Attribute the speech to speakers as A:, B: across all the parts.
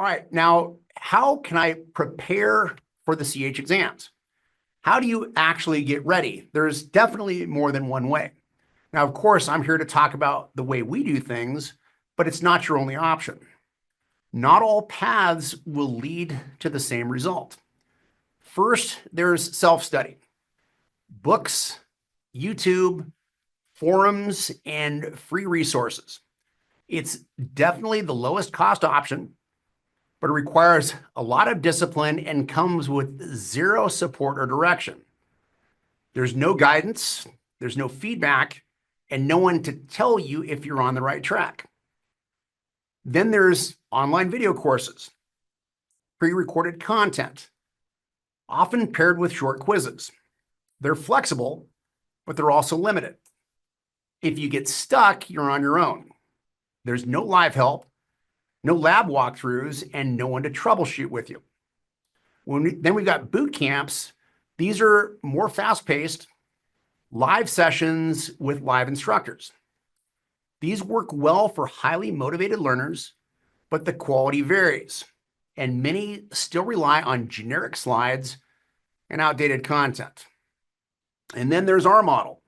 A: All right, now how can I prepare for the CEH exams? How do you actually get ready? There's definitely more than one way. Now, of course, I'm here to talk about the way we do things, but it's not your only option. Not all paths will lead to the same result. First, there's self-study. Books, YouTube, forums, and free resources. It's definitely the lowest cost option, but it requires a lot of discipline and comes with zero support or direction. There's no guidance, there's no feedback, and no one to tell you if you're on the right track. Then there's online video courses, pre-recorded content, often paired with short quizzes. They're flexible, but they're also limited. If you get stuck, you're on your own. There's no live help, no lab walkthroughs, and no one to troubleshoot with you. Then we've got boot camps. These are more fast-paced, live sessions with live instructors. These work well for highly motivated learners, but the quality varies, and many still rely on generic slides and outdated content. And then there's our model.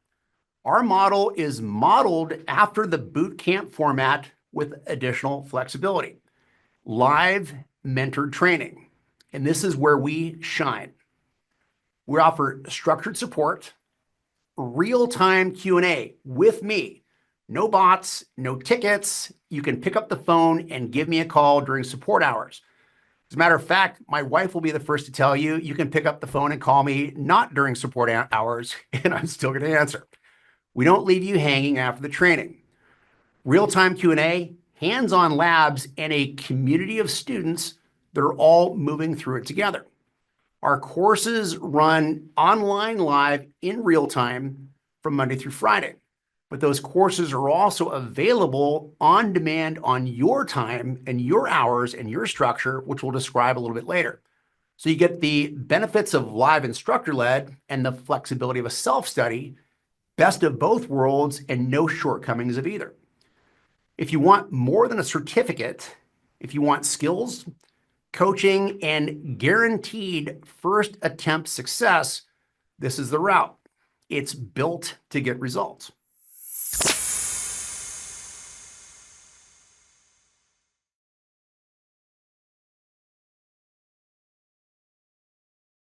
A: Our model is modeled after the boot camp format with additional flexibility. Live mentored training. And this is where we shine. We offer structured support, real-time Q&A with me. No bots, no tickets. You can pick up the phone and give me a call during support hours. As a matter of fact, my wife will be the first to tell you, you can pick up the phone and call me not during support hours, and I'm still going to answer. We don't leave you hanging after the training. Real-time Q&A, hands-on labs, and a community of students that are all moving through it together. Our courses run online live in real time from Monday through Friday, but those courses are also available on demand on your time and your hours and your structure, which we'll describe a little bit later. So you get the benefits of live instructor-led and the flexibility of a self-study, best of both worlds, and no shortcomings of either. If you want more than a certificate, if you want skills, coaching, and guaranteed first attempt success, this is the route. It's built to get results.